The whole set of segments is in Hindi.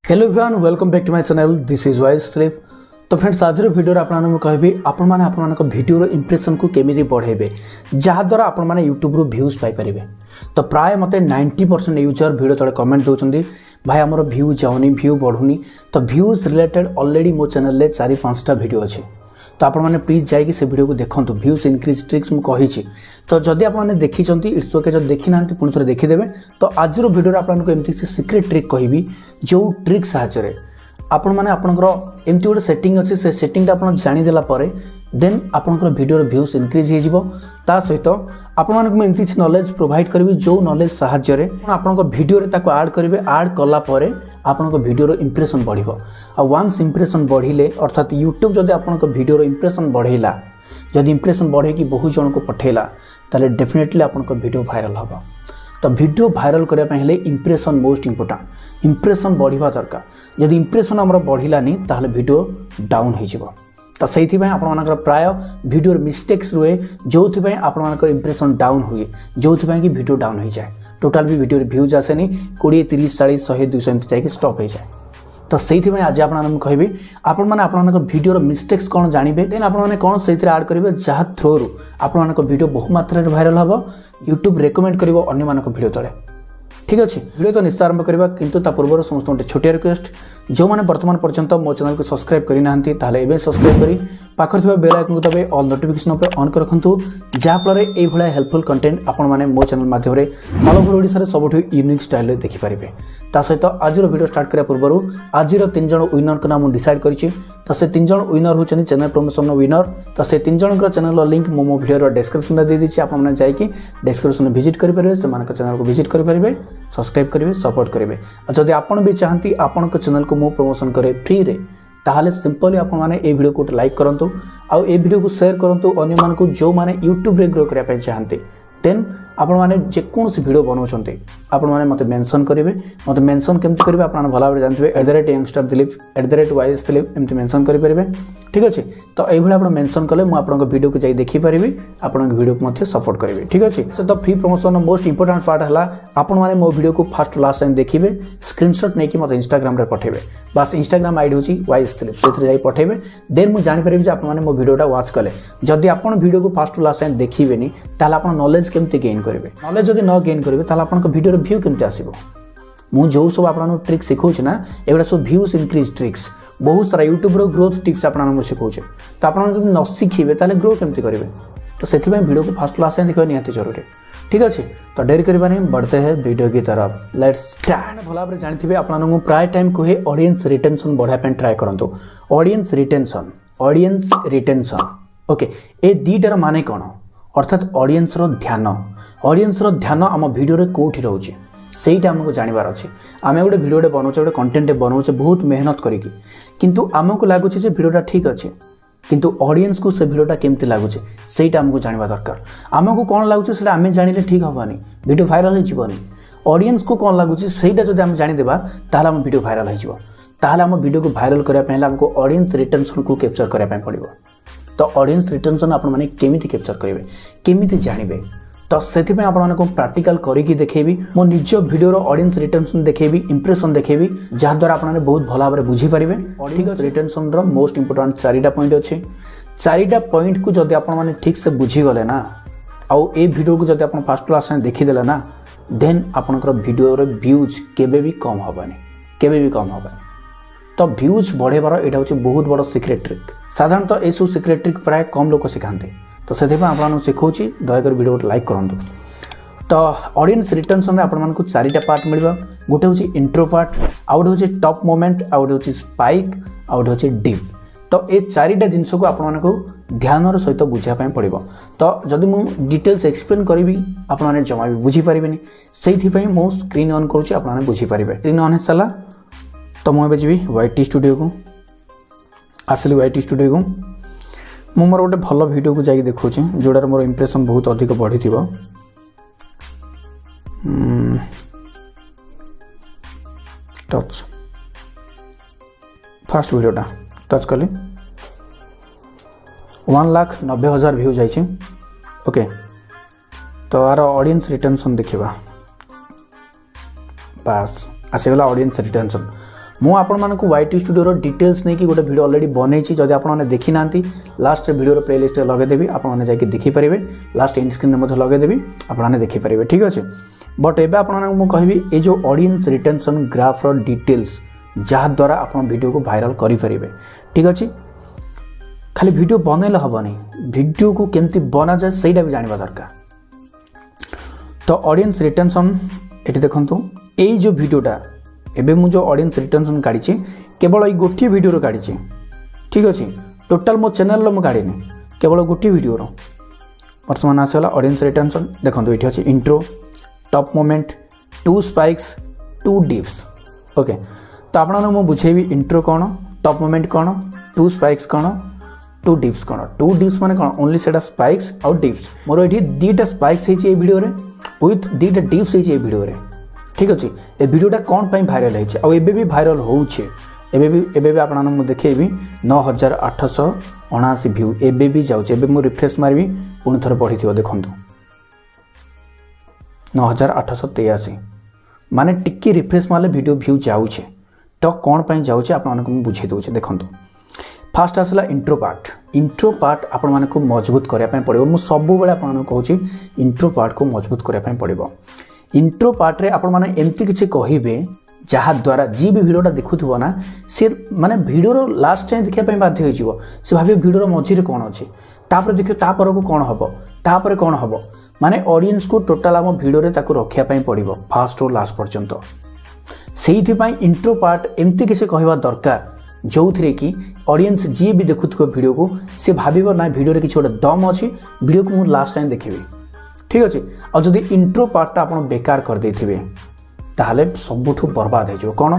Hello everyone, welcome back to my channel. This is wise slip. तो फ्रेंड्स, आज वीडियो आपको कहबी आपण भिडियो इंप्रेशन को केमी बढ़ेबे जहाद्वारा आपण मैंने यूट्यूब रू व्यूज पाइपर। तो प्राय मत 90% यूजर वीडियो तले कमेंट दौरान भाई आमर व्यू जाऊनी, व्यू बढ़ुनी। तो व्यूज रिलेटेड ऑलरेडी मो चैनल 4-5टा वीडियो अच्छे। तो आपण मैंने प्लीज जाइए से वीडियो को देखो, व्यूज इनक्रीज ट्रिक्स मुझे। तो जदि आपने देखी इट्स ओके, जब देखी ना पुणी थे देखीदे। तो आज वीडियो आपको एमती सीक्रेट ट्रिक कहबी, जो ट्रिक साहाय्य आपण मैंने आपंकर एमती गोटे सेटिंग अच्छे, से सेटिंग आप जानीदेला देन आपंकर वीडियो व्यूज इनक्रीज हो। सहित आपण एमती नॉलेज प्रोवाइड करी, जो नॉलेज साहाय्य आपण वीडियो ताको ऐड करेंगे। ऐड कलापर आपण वीडियो इंप्रेशन बढ़िबो। आ वन्स इंप्रेशन बढ़िले अर्थात यूट्यूब जदि आपण वीडियो इंप्रेशन बढ़ेला, जदि इंप्रेशन बढ़े कि बहुत जन को पठेला, ताले डेफिनेटली आपण वीडियो वायरल होगा। तो वीडियो वायरल करने इंप्रेशन मोस्ट इंपोर्टेंट। इंप्रेशन बढ़िबा दरकार। जदि इंप्रेशन आमर बढ़िलानी ताले वीडियो डाउन हो। तो से प्राय वीडियो मिस्टेक्स रुए, जो आप इंप्रेशन डाउन हुए, जो कि वीडियो डाउन हो जाए। टोटाल भी वीडियो व्यूज आसेनी 20, 30, 40, 100, 200 एमती जाकि स्टॉप हो जाए। तो से आज आपको कहबी आपण वीडियो मिस्टेक्स कौन जानवे, देन आपने कौन से ऐड करेंगे जहाँ थ्रो आपण वीडियो बहु मात्रा वायरल हम, यूट्यूब रेकमेंड कर अन्य वीडियो तले। ठीक अच्छे, वीडियो तो निश्चय आरंभ करवा, किंतु ता पूर्व समस्त गोटे छोटिया रिक्वेस्ट, जो मैंने वर्तमान पर्यंत मो चैनल को सब्सक्राइब करना एवं सब्सक्राइब करी पाखर थिबा बेल आइकन को दबे ऑल नोटिफिकेशन पे ऑन कर रखंतु, जहाँफल ये भाया हेल्पफुल कंटेंट आपण मैंने मो चैनल माध्यम ऑल ओवर ओडिशा सबुठ यूनिक स्टाइल देखि पारिबे। ता सहित आज वीडियो स्टार्ट करा पूर्व आज 3 जन विनर का नाम डिसाइड करिछि। तो से 3 जन विनर होचनी चैनल प्रमोशन विनर। तो से 3 जन चैनल लिंक मो वीडियो डिस्क्रिप्शन में दे दीजिए। आपने जाकि डिस्क्रिप्शन में विजिट करेंगे, से चैनल को विजिट करेंगे, सब्सक्राइब करेंगे, सपोर्ट करेंगे। जदि आपन भी चाहती आपण चैनल को मो प्रमोशन करे फ्री रे, ताहले सिंपली आपने ये वीडियो को लाइक करंतु, आउ ए वीडियो को शेयर करंतु अन्य मानकु जो माने यूट्यूब रे ग्रो करिया पे चाहते। देन आपण माने जेकोसी वीडियो बनाउछन्ते आपण माने मते मेंशन करेंगे। मते मेंशन केमति करेंगे आपण भला भाबे जानथिबे, @youngsterDilip, @YSDilip एमति मेंशन करि परिबे। ठीक अच्छे। तो ये भाई आप मेंशन कले मु आपन वीडियो को जाई देखि परिबे, आपन वीडियो को मते सपोर्ट करेंगे। ठीक अच्छे। से तो free promotion most important part है आपण माने मो वीडियो को फर्स्ट लास्ट टाइम देखिबे, स्क्रीनशॉट नहीं कि मते इंस्टाग्राम रे पठेबे। बस इंस्टाग्राम आईडी होची YSDilip, सेथि जाई पठेबे। देन मु जानि परिबे जे आपण माने मो वीडियोटा वॉच कले। जदि आपण वीडियो को फर्स्ट लास्ट टाइम देखिबेनी, ताले आपण नॉलेज केमति गेन करेंगे। नॉलेज जदि न गेन करेंगे ताले आपण वीडियो रे व्यू केमति आसीबो। मु जो सब आपन ट्रिक सिखौछि ना, एगुडा सब व्यूज इंक्रीज ट्रिक्स, बहुत सारा यूट्यूब रो ग्रोथ टिप्स आपन सिखौछे। तो आपन जदि न सिखिबे ताले ग्रो केमति करेंगे। तो सेथि वीडियो को फर्स्ट क्लास देखा निहाती जरूरी। ठीक अच्छे। तो देरी करबा नहीं, बढ़ते हैं वीडियो की तरफ। Let's start. भला भाबरे जानिथिबे आपन प्राय टाइम कहे ऑडियंस रिटेंशन बढ़ाया पे ट्राई करंतु। ऑडियंस रिटेंशन ओके, ए दीटार माने कोन? अर्थात ऑडियंस रो ध्यान आम वीडियो रे कोठी रहउची, सेटा हमको जानवर अच्छे। आम गोटे वीडियो बनाऊे, गोटे कंटेंट बनाऊे बहुत मेहनत करिकी, किंतु आमको लगुच वीडियोटा ठीक अच्छे, किंतु ऑडियंस को से वीडियोटा केमती लगुचे सेटा हमको जानवा दरकार। आमको कौन लगुचे सेटा आमे जानिले ठीक हबानी, वीडियो वायरल हो जीवनी। ऑडियंस को कौन लगुचे सेटा जदि आमे जानिदेबा ताहले आम वीडियो वायरल हो जीवो। ताहले आम वीडियो को वायरल करबा पहिले हमको ऑडियंस रिटेंशन को कैप्चर करबा पड़िबो। तो ऑडियंस रिटेंशन आपण माने केमिति कैप्चर करेंगे, केमिति जानिबे। तो से प्रैक्टिकल करके देखेबी, मो निज वीडियो ऑडियंस रिटेंशन देखेबी, इंप्रेशन देखेबी, जहाद्वारा आपने बहुत भल भाव बुझीपारे। ऑडियंस रिटेंशन मोस्ट इंपोर्टेंट 4टा पॉइंट अच्छे। 4टा पॉइंट को जब आपने ठीक से बुझीगले ना, आउ ए वीडियो को जब आप फर्स्ट क्लास देखीदेले ना, देन आपंकर वीडियो व्यूज केबे भी कम हबानी, केबे भी कम हबानी। तो व्यूज बढ़ेबार यहाँ हूँ बहुत बड़ सिक्रेट ट्रिक। साधारणतः ये सब सिक्रेट ट्रिक प्राय कम लोग सिखाते। तो से आपको शिखौची, दयाकर वीडियो लाइक करूँ। तो ऑडियंस रिटेंशन में आपको 4टा पार्ट मिलवा। गोटे हूँ इंट्रो पार्ट, आउ गोटे हूँ टॉप मोमेंट, आउ गोटे हूँ स्पाइक, आउ गोटे हूँ डीप। तो ये 4टा जिनस को आपको ध्यान सहित बुझापी पड़ो। तो जदि मुझे डिटेल्स एक्सप्लेन करी आपने जमा भी बुझीपारे, से मो स्क्रीन ऑन करुँच, आपने बुझीपारे। स्क्रीन ऑन हो सारा तो मुझे जी YT स्टूडियो को आसली। YT स्टूडियो को मु मोर गोटे भल वीडियो को जाकि देखुँ, जोड़ार मोर इंप्रेशन बहुत अधिक बढ़ी थी। टच फास्ट वीडियोटा टच कली 1,90,000 व्यू जाइए। ओके। तो यार ऑडियंस रिटेंशन देखा, बास आसीगला ऑडियंस रिटेंशन। मु आपण मानक YT स्टूडियो डिटेल्स नहीं कि गोटे वीडियो ऑलरेडी बनई जदि आपने देखी ना लास्ट वीडियो प्लेलिस्ट लगेदेवी आपने जाकि देखिपारे लास्ट एंड स्क्रीन में लगेदेवी आपने देखिपारे ठीक अच्छे। बट एबे आपन कहबी ए जो ऑडियंस रिटेंशन ग्राफ रो डिटेल्स जहाँ द्वारा आप वीडियो को वायरल करें ठीक अच्छे। खाली वीडियो बनैले हेनी वीडियो को केमती बना जाए सहीटा भी जानवा दरकार। तो ऑडियंस रिटेंशन ये देखूँ यही जो वीडियोटा एबे मु जो ऑडियंस रिटेंशन काढ़ी केवल ये गोटे वीडियो काढ़ी ठीक अच्छे। टोटाल मो चैनल मु काढ़ी केवल गोटे वीडियो बर्तमान आसगला ऑडियंस रिटेंशन देखो ये अच्छे intro top moment 2 spikes 2 dips okay. तो आपको मुझे बुझेबी इंट्रो कौन टॉप मोमेंट कौन 2 स्पाइक्स कौन 2 डिप्स कौन 2 डिप्स माने कौन ओनली सेटा स्पाइक्स और डिप्स मोर ये 2टा स्पाइक्स होती वीडियो विथ 2टा डिप्स होती वीडियो ठीक अच्छे। ए वीडियोटा कौन पाई भाइराल होती आउ एबे भी भाइराल होचे एबे भी आपन देखेबी 9879 व्यू एबे भी जाउचे। एबे मु रिफ्रेश मारबी पुणी थरे बढ़ी देखंतु 9883 माने टिक्की रिफ्रेश मारले वीडियो व्यू जाउचे। तो कौन पाई जाउचे आपन बुझे दूचे देखंतु। फास्ट आसला इंट्रो पार्ट आपण माने को मजबूत करबा पड़ो। मु सब बेले आपन कहूची इंट्रो पार्ट को मजबूत करबा पड़ो। इंट्रो पार्ट रे आपण माने एमती किछि कहिबे जहाँ द्वारा जी भी वीडियोटा देखुथबो ना से माने वीडियो लास्ट टाइम देखिया बाध्य हो जिवो से भाबे वीडियो मझिरे कौन अच्छे तापर देखियो तापर को कौन हबो तापर कौन हबो माने ऑडियंस को टोटाल आम वीडियो रे ताको रखिया पई पड़िबो फास्ट और लास्ट पर्यंत। सेइथि पई इंट्रो पार्ट एमती किछि कहबा दरकार जो थी कि ऑडियंस जी भी देखुथबो वीडियो को से भाबिबो ना वीडियो रे किछि गोटे दम अछि वीडियो को मु लास्ट टाइम देखिबी ठीक अच्छे। और जदि इंट्रो पार्टा आप बेकार कर देथिबे ताहले सबुठु बर्बाद हो कौन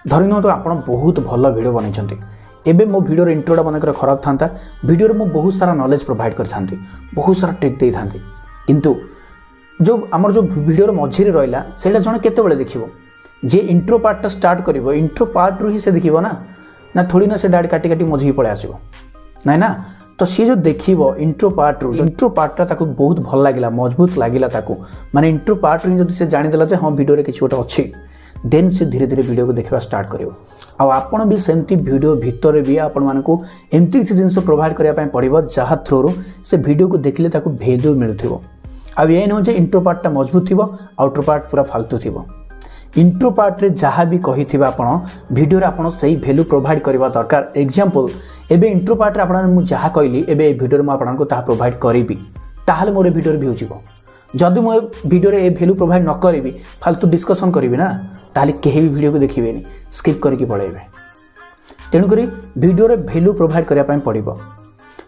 धरी नि तो आप बहुत भल वीडियो बनई एबे मो वीडियो इंट्रोटा बनकर खराब था वीडियो मु बहुत सारा नॉलेज प्रोवाइड करता बहुत सारा ट्रिक दे था किंतु जो आमर जो वीडियो मझिरे रहा से जड़े केतबेले देखिबो जे इंट्रो पार्टा स्टार्ट करिवो इंट्रो पार्ट रू ही से देखिबो ना थोड़ी ना से डायरेक्ट काटी काटी मझी पळे आसीबो ना। तो सी जो देखिबो इंट्रो पार्टा ताको बहुत भल लागिला मजबूत लागिला ताको माने इंट्रो पार्ट रू जदि से जानि देला जे हां वीडियो रे किछि गोटे अछि देन से धीरे धीरे वीडियो को देखा स्टार्ट करिवो। आ आपण भी सेमती वीडियो भितर भी आपण मानकू एमती किछि जिंस प्रोवाइड करिया पय पड़िबो जहा थ्रू से वीडियो को देखले ताको वैल्यू मिलथिबो। आ ये न जे इंट्रो पार्टा मजबूत थिबो आउटर पार्ट पूरा फालतू थिबो। इंट्रो पार्ट रे जहाँ भी कही आपण वीडियो रे आपण सही वैल्यू प्रोवाइड करबा दरकार। एग्जांपल एबे इंट्रो पार्ट रे आपण मु जहाँ कहली एबे वीडियो मु आपण को ता प्रोवाइड करिबी ताहाले मोर वीडियो रे व्यू जिवो। जदि मो वीडियो रे ए वैल्यू प्रोवाइड न करिबी फालतू डिस्कशन करिबी ना ताहाले केही भी वीडियो को देखिबेनी स्किप करके पळेबे। तेणु करी वीडियो रे वैल्यू प्रोवाइड करिया पय पड़िबो।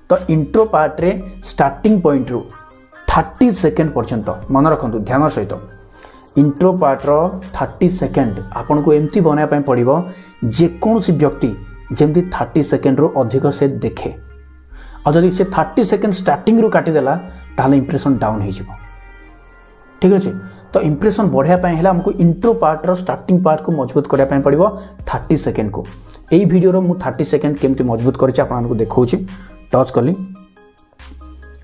तो इंट्रो पार्ट रे स्टार्टिंग पॉइंट रू 30 सेकेंड पर्यंत मन रखंतु ध्यान सहित इंट्रो पार्ट रो 30 सेकेंड आपन को एमती बनाया पय पड़िबो जे कोनोसी व्यक्ति जेमती 30 सेकेंड रो अधिक से देखे। और जदि से 30 सेकेंड स्टार्टिंग रू काटी देला ताले इंप्रेशन डाउन हो जिवो ठीक अच्छे। तो इंप्रेशन बढ़िया पय हैला हमको इंट्रो पार्ट रो स्टार्टिंग पार्ट को मजबूत करिया पय पड़िबो 30 सेकेंड को। एई वीडियो रो मु 30 सेकेंड केमती मजबूत करछि आपन को देखौछि टच करली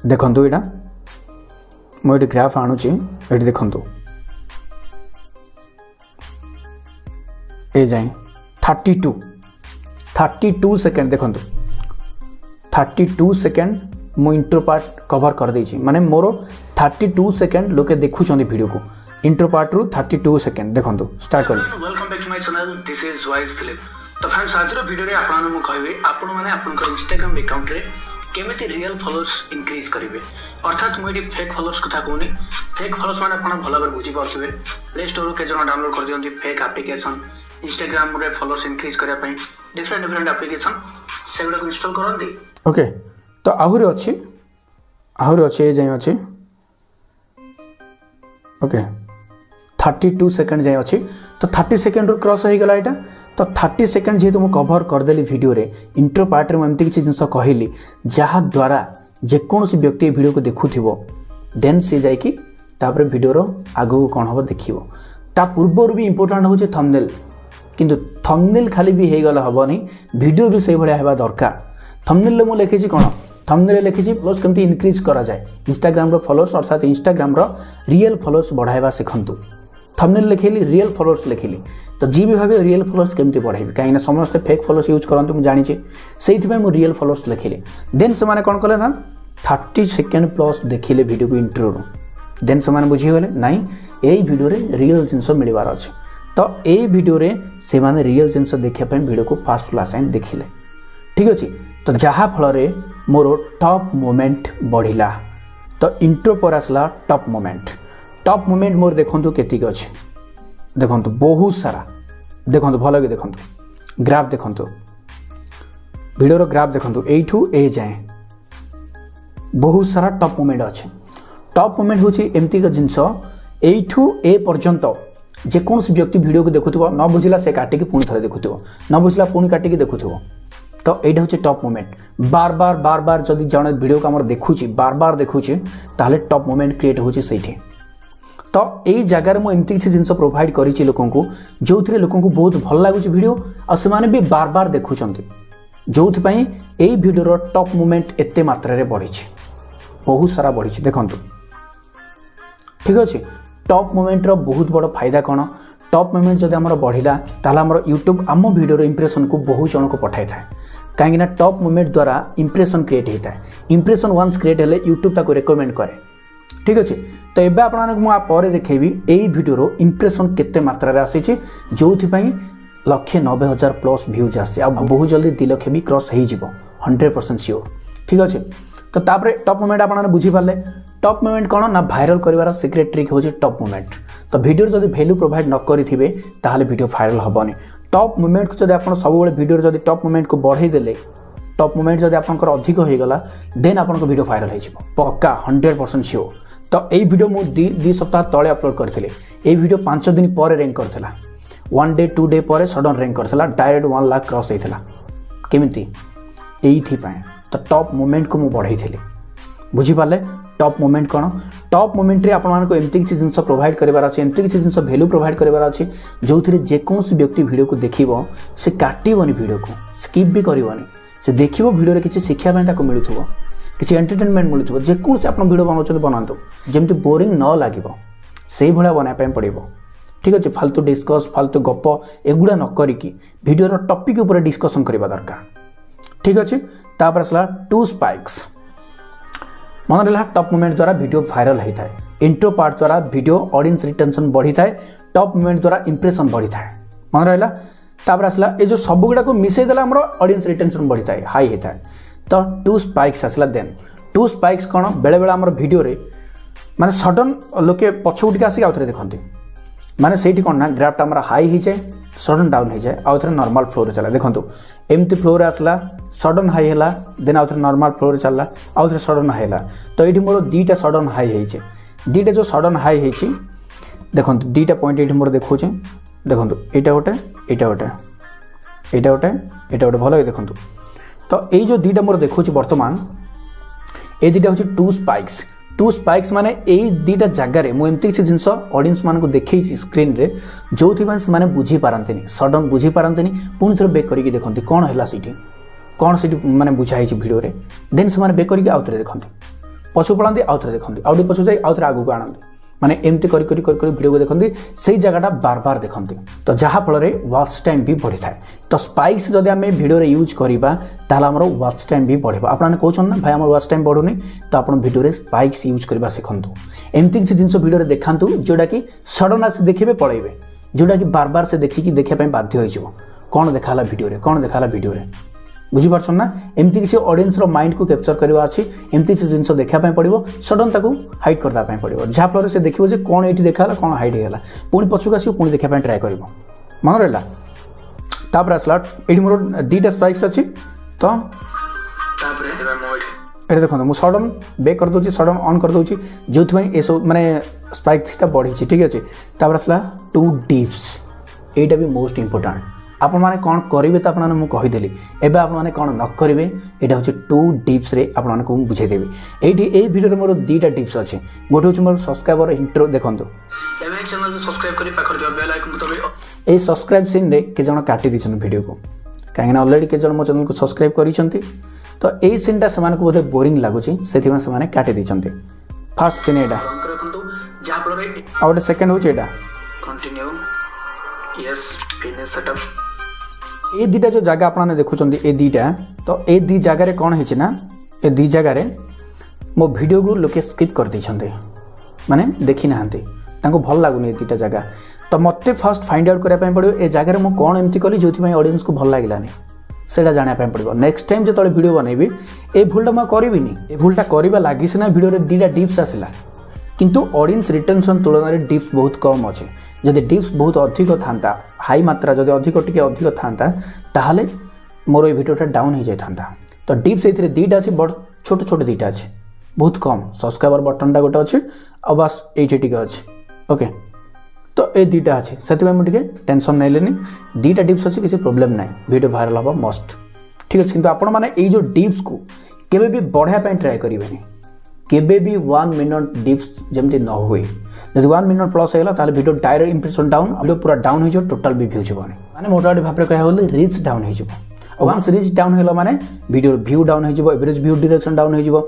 देखंतु एटा मो एटी ग्राफ आणुछि एटी देखंतु ए जाए 32 सेकेंड देखंतु 32 सेकेंड मो इंट्रो पार्ट कवर कर देछि माने मोर 32 सेकेंड लोके देखुछन वीडियो को इंट्रो पार्ट रू 32 सेकेंड देखंतु स्टार्ट कर। Welcome back to my channel this is wise Philip. तो फ्रेंड्स आज रो वीडियो रे आपन मु कहबे आपन माने आपन इंस्टाग्राम अकाउंट रे केमिति रियल फॉलोअर्स इंक्रीज करिवे अर्थात मु एडी फेक फॉलोअर्स कथा कहूनी। फेक फॉलोअर्स माने आपन भलो भाबे बुझी पारथिबे प्ले स्टोर के जण डाउनलोड कर दियंती फेक एप्लीकेशन इंस्टाग्राम रे फॉलोअर्स इंक्रीज करिया पई डिफरेंट एप्लीकेशन सेगुडा को इंस्टॉल करंती ओके। तो आहुरी अच्छे ए जाय अच्छे ओके 32 सेकेंड जाए अच्छे। तो 30 सेकेंड रू क्रॉस हो गला एटा। तो 30 सेकेंड जेहेतु मु कवर करदेली वीडियो रे इंट्रो पार्ट रे एमती किसी जिनस कहली जहाँ द्वारा जेकोसी व्यक्ति वीडियो को देखुथिबो देन से जाय कि तापर वीडियो रो आगो कोन हबो देखिबो। ता पूर्व भी इंपोर्टेंट होचे थंबनेल किंतु थंबनेल खाली भी हे गला हबनी वीडियो भी सही भलिया हेबा दरकार। थंबनेल मु लिखिछि कोन थंबनेल लिखिछि फॉलोअर्स केमती इंक्रीज करा जाय इंस्टाग्राम रो फॉलोअर्स अर्थात इंस्टाग्राम रो रियल फॉलोअर्स बढ़ाइबा सिखंतु थंबनेल लिखिली रियल फॉलोअर्स लिखिली तो जी भी भावे रियल फॉलोअर्स केमती बढ़ेबी कहीं समस्त फेक फॉलोअर्स यूज करते मुझे जानी से रियल फॉलोअर्स लिखिली देन से कौन कले ना 30 सेकेंड प्लस देखिले वीडियो को इंट्रो देन से बुझीगले नाई यही वीडियो रियल जिनस मिलबार अच्छे तो यही वीडियो से रियल जिनस देखापी वीडियो को फास्ट क्लास देखिले ठीक अच्छे तो जहाँ फल मोर टॉप मोमेंट बढ़िला तो इंट्रो पर आसला टॉप मोमेंट मोर देखंतु केतिक अच्छे देखंतु बहुत सारा देखंतु भल कि देखंतु ग्राफ देखंतु वीडियो ग्राफ देखंतु एठू ए जाए बहुत सारा टॉप मोमेंट अच्छे टॉप मोमेंट हूँ एमती का जिनस एठू ए पर्यंत जेकोसी व्यक्ति वीडियो को देखुथिबो न बुझिला से काटिकी पुणी थरे देखुथिबो न बुझिला पुणी काटिकी देखुथिबो तो यहाँ हूँ टॉप मोमेंट बार बार जदि जड़े वीडियो को आम देखुची बार बार देखुची ताहले टॉप मोमेंट क्रिएट होची सेठी तो यही जगार मुझे एमती किसी जिनस प्रोवाइड करी लोकों को जो थे लोकों को बहुत भल लगुच वीडियो आ भी बार बार देखुंत जो यही वीडियो टॉप मोमेंट एते मात्रा बढ़ी बहुत सारा बढ़ी देखो ठीक अच्छे टॉप मोमेंट बहुत बड़ फायदा कौन टॉप मोमेंट जब आम बढ़ला ताहले आम यूट्यूब आम वीडियो इंप्रेशन को बहुत जन को पठाई था कहीं टॉप मोमेंट द्वारा इंप्रेशन क्रिएट होता है इंप्रेशन वन्स क्रिएट हेले यूट्यूब ताको रेकमेंड करे ठीक अच्छे तो ये आपको देखेबी यही वीडियो इंप्रेशन केते मात्रा आसी जो 190,000 प्लस व्यूज आसी बहुत जल्दी 2 लाख भी क्रॉस हो 100% श्योर ठीक अच्छे तो तापर टॉप मोमेंट आपने बुझीपारे टॉप मोमेंट कौन ना भाइराल कर सिक्रेट ट्रिक हूँ टॉप मोमेंट तो वीडियो जब वैल्यू प्रोवाइड न करेंगे ताहले वीडियो भाइराल हेनी टॉप मोमेंट को जब आप सब वीडियो जब टॉप मोमेंट को बढ़ईदे टॉप मोमेंट जब आपंकर अधिक होगा देन आप वीडियो भाइराल हो पक्का 100% श्योर तो यही वीडियो मुझे 2 सप्ताह तले अपलोड करते ये वीडियो 5 दिन पर रैंक करता 1 डे 2 डे पर सडन रैंक करता डायरेक्ट 1 लाख क्रॉस होता केमिति यही तो टॉप मोमेंट को मुझे बढ़ई बुझीपारे टॉप मोमेंट कौन टॉप मोमेंट रे आपको एमती किसी जिनस प्रोवाइड करार अच्छे एमती किसी जिनस वैल्यू प्रोवाइड करार अच्छे जो जेकोसी व्यक्ति वीडियो को देखो से काटबनी वीडियो को स्किप भी करनी से देखो वीडियो किसी शिक्षापी मिलूँ किसी एंटरटेनमेंट मिलूँ जेकोसी आप वीडियो बनाते बनातु जमी बोरिंग न लगे से भाया बनाई पड़ो ठीक अच्छे फालतू डिस्कस फालतू गप एगुड़ा न करिकी वीडियो टॉपिक उपर डिस्कसन करवा दरकार ठीक अच्छे तापर आसला 2 स्पाइक्स मन रहा टॉप मोमेंट द्वारा वीडियो भाइराल होता है इंट्रो पार्ट द्वारा वीडियो ऑडियंस रिटेंशन बढ़ी था टॉप मोमेंट द्वारा इंप्रेशन बढ़ी था मन रहा तापर आसला ये जो सब गुड़ा को मिसेदेला आम ऑडियंस रिटेंशन बढ़ी था हाई होता है तो 2 स्पाइक्स आसला देन 2 स्पाइक्स कौन बेले बेले आम वीडियो माने सडन लोके पछू टिके आसिक आउथरे देखते माने सेठी कौन ना ग्राफटा आम हाई हो जाए सडन डाउन हो जाए आउ थे नॉर्मल फ्लो रे चला देखो एमती फ्लो रे आसला सडन हाई है देन आउ थे नॉर्मल फ्लो रे चलला आउ थे सडन हाई है तो ये मोर 2टा सडन हाई होइछे 2टा जो सडन हाई होइछी देखो 2टा पॉइंट ये मोर देखो देखो यहाँ गोटे यहाँ गोटे यहाँ गोटे यहाँ गोटे भल देखो तो ये जो 2टा मोर देखो बर्तमान ये 2टा हूँ 2 स्पाइक्स माने यही 2टा जगार मुझे किसी जिनस ऑडियंस मान को देखी स्क्रीन रे जो से बुझी पारती सडन बुझी पारती पुणी थे बेक करके देखते कौन है कौन से माने बुझाई वीडियो रे देन से बेक करके आउ थे देखते पछू पड़ाते आउ थे देखते आउ पछू जाए आउ थे आगू आनते माने एमती कर वीडियो को देखते से जगह बार बार देखते तो जहाँ फल वॉच टाइम भी बढ़ी था तो स्पाइक्स जब आम वीडियो यूज करवा ताम वॉच टाइम भी बढ़ आपने कहते ना भाई आम वॉच टाइम बढ़ुनी तो आप वीडियो स्पाइक्स यूज करवा सीखु एमती किसी जिन वीडियो देखा जोटा कि सडन आस देखिए पलैबे जोटा कि बार बार से देखिकी देखापी बाध्य हो कौन देखाला वीडियो कौन देखाला वीडियो बुझीपार ना एमती किसी ऑडियंस माइंड को कैप्चर करवा अच्छी एमती किसी जिन देखापी पड़ो सडन ताकू हाइड करदें पड़ो जहाँफल से देखिए जे कौन ये देखा कौन हाइड होगा पुणी पछुक आस पुणी देखापी ट्राए कर मन रहा तापर आसला ये मोर 2टा स्पाइक्स अच्छी तो ये देखो मुझे सडन बेक कर दूसरी सडन ऑन कर दूसरी जो ये सब माने स्पाइक्स बढ़ी ठीक अच्छे तापर आसला 2 डिप्स यहाँ भी मोस्ट इंपोर्टाट आपण मैंने कौन करेंगे तो आपने मुझे कहीदेली एवं आपने कौन न करेंगे यहाँ हूँ 2 डिप्स आपको बुझेदेवी ये वीडियो मोर 2टा डिप्स अच्छे गोटे हूँ मोर सब्सक्राइबर इंट्रो देखो ये सब्सक्राइब सीन रे के जन काटी दी वीडियो को कहीं अलरेडी के जन मो चैनल को सब्सक्राइब करी तो यही सीनटा से बोधे बोरिंग लगुच से काटी दी फास्ट सीन यहाँ आ गए सेकेंड हूँ यहाँ कंटिन्यू यस फिनिश सेटअप ए दीटा जो जगह आपने देखुं ए दीटा तो ए दी जगार कौन है ए दी जगार मो वीडियो को लोके स्किप कर देछन्ते माने देखी नाहंती तांको भल लागुनी ए दीटा जगह तो मते फर्स्ट फाइंड आउट करबा पड़ो ए जगार मो कौन एमती कली जोथि में ऑडियंस को भल लागिलानी सेटा जाना पड़ो नेक्स्ट टाइम जो वीडियो बनैबी ए भूलटा मैं करबिनी ए भूलटा करबा लागि सिना वीडियो रे दीटा डिप्स आसिला किंतु ऑडियंस रिटेंशन तुलन में डिप्स बहुत कम अच्छे जदि डिप्स बहुत अधिक था हाई मात्रा जदि अधिक टिके अधिक था ताहले मोर ए वीडियोटा डाउन हो जाता तो डिप्स ए दीटा अच्छे बड़ छोट छोट दीटा अच्छे बहुत कम सब्सक्राइबर बटनटा गोटे अच्छे आ बस ये अच्छे ओके तो ये दीटा अच्छे से मुझे टेंशन नहीं दीटा डिप्स अच्छे किसी प्रोब्लेम ना वीडियो वायरल हवा मस्ट ठीक अच्छे किंतु आपण मैंने ये जो डिप्स को केबे भी बढ़ाया ट्राए करेंगे केबे भी 1 मिनट डिप्स जमती न हुए जब 1 मिनट प्लस होगा ताले video direct impression down video पूरा डाउन हो टोटल भी व्यू जीवन माने मोटामोटी भाव में कह रीच डाउन हो वंस रीच डाउन होगा माने वीडियो व्यू डाउन हो एवरेज व्यू डायरेक्शन डाउन हो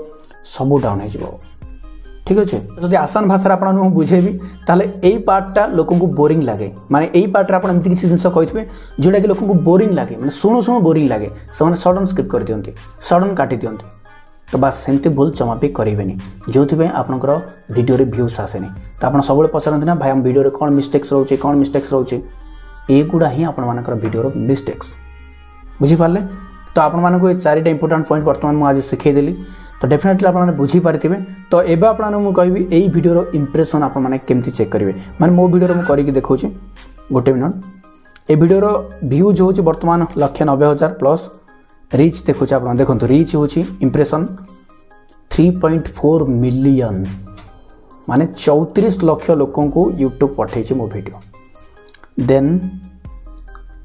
सब डाउन हो ठीक अच्छे जब आसान भाषा आपको बुझेबी ताले यही पार्टा लोक को बोरिंग लगे माने यही पार्ट आप एमती किसी जिन कही जोटा कि लोक को बोरिंग लगे मैंने शुणु शुणु बोरिंग लगे से सडन स्किप कर दियंती सडन काटी दियंती तो बस सेमती भूल जमा भी करेंगे जो आपंकर वीडियो व्यूज आसेनि तो आप सब पचारती ना भाई आम वीडियो कौन मिस्टेक्स रोचे कौन मिस्टेक्स रोचे युड़ा ही आपर वीडियो मिस्टेक्स बुझीपारे तो आपको चारिटा इंपोर्टाट पॉइंट बर्तमान मुझे शिखेदेली तो डेफिनेटली आपने बुझीपारे तो एवं आपको कहबी यही वीडियो इंप्रेशन आपमती चेक करेंगे मैंने मो वीडियो मुझे करके देखा गोटे मिनट ए वीडियो व्यू जो हूँ बर्तमान 1,90,000 प्लस रीच देखुचे आप देखो रीच हूँ इंप्रेशन 3.4 मिलियन माने 34 लाख लोकों को यूट्यूब पठे मो वीडियो देन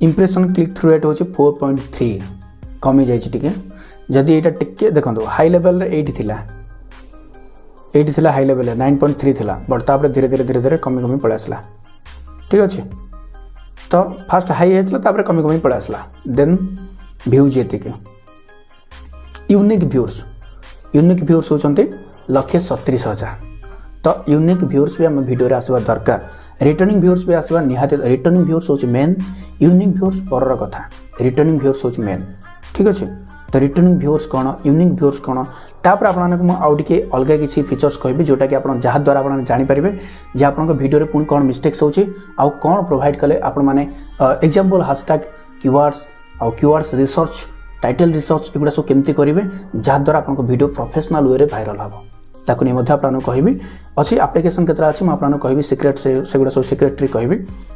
इंप्रेशन क्लिक थ्रू रेट हूँ 4.3 कमी जाइए जदि यहाँ टिके देखो हाई लेवल ये थिला हाई लेवल 9.3 थिला बट तापर धीरे धीरे धीरे धीरे कमी कमी पड़े आसला ठीक अच्छे तो फास्ट हाई होता कमी कमी पड़े आसला देन व्यूज ये यूनिक व्यूअर्स होती 1,70,000 तो यूनिक व्यूअर्स भी आम वीडियो आसवा दरकार रिटर्निंग व्यूअर्स भी आसवा निहाती रिटर्निंग व्यूअर्स होची मेन यूनिक व्यूअर्स पर कथा रिटर्निंग व्यूअर्स होची मेन ठीक अच्छे तो रिटर्निंग व्यूअर्स कौन यूनिक व्यूअर्स कौन तापर आपको आउ टे अलग किसी फीचर्स कहबी जोटा कि आप जहाद्वारा आप जानीपारे जे आप वीडियो पुणी कौन मिस्टेक्स होची आउ कौन प्रोवाइड कले आपण मैंने एग्जांपल हैशटैग कीवर्ड्स आउ कीवर्ड्स रिसर्च टाइटल रिसर्च एगुड़ा सब केमती करेंगे जहाद्वारा आपको वीडियो प्रोफेशनल वे वायरल हम ताकू नहीं आपको कहबी अच्छी एप्लिकेशन केतरा अच्छी मुझे कहबी सिक्रेट से गुड़ा सब सिक्रेटरी कहबी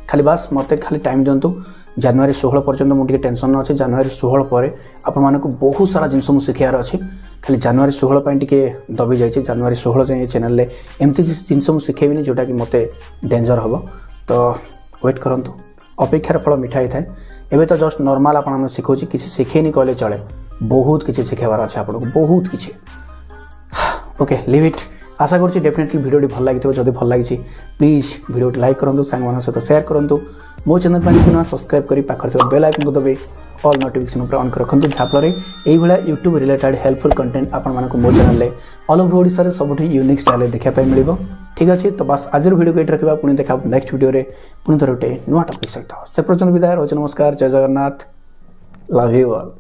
खाली बास मत खाली टाइम दिंतु जनवरी 16 पर्यंत मुझे टेंशन अच्छे जनवरी 16 पर आपको बहुत सारा जिनस मुझे शिखार अच्छे खाली जनवरी 16 पर टे दबी जाइए जनवरी 16 जाए चैनल एमती जिनस मुझे शिखेबी जोटा कि मत डेंजर हम तो वेट करूँ अपेक्षार फल मिठा होता है एवं तो जस्ट नॉर्मल आपको शिखौची किसी शिखेनी कहले चले बहुत किसी शिखेबार अच्छे आपको बहुत किसी ओके लिव इट आशा करुँच डेफिनेटली वीडियो भल लगी जब भल लगी प्लीज वीडियो लाइक करूँ सांग सहित शेयर करूँ मो चैनल पर सब्सक्राइब कर पाखर बेल आइकन को दबे ऑल नोटिफिकेशन पर ऑन कर रखुँ जहाँफल ये यूट्यूब रिलेटेड हेल्पफुल कंटेंट आपको मो चैनल ऑल ओवर ओडिशा रे सबुठ यूनिक स्टाइल देखापी मिल ठीक अच्छे तो बस आज वीडियो को ये रखा पुणी देखा नेक्स्ट वीडियो पुणी थोड़े गोटे नुआ टॉपिक सहित से पर्यटन विदाय रोज नमस्कार जय जगन्नाथ लव यू ऑल।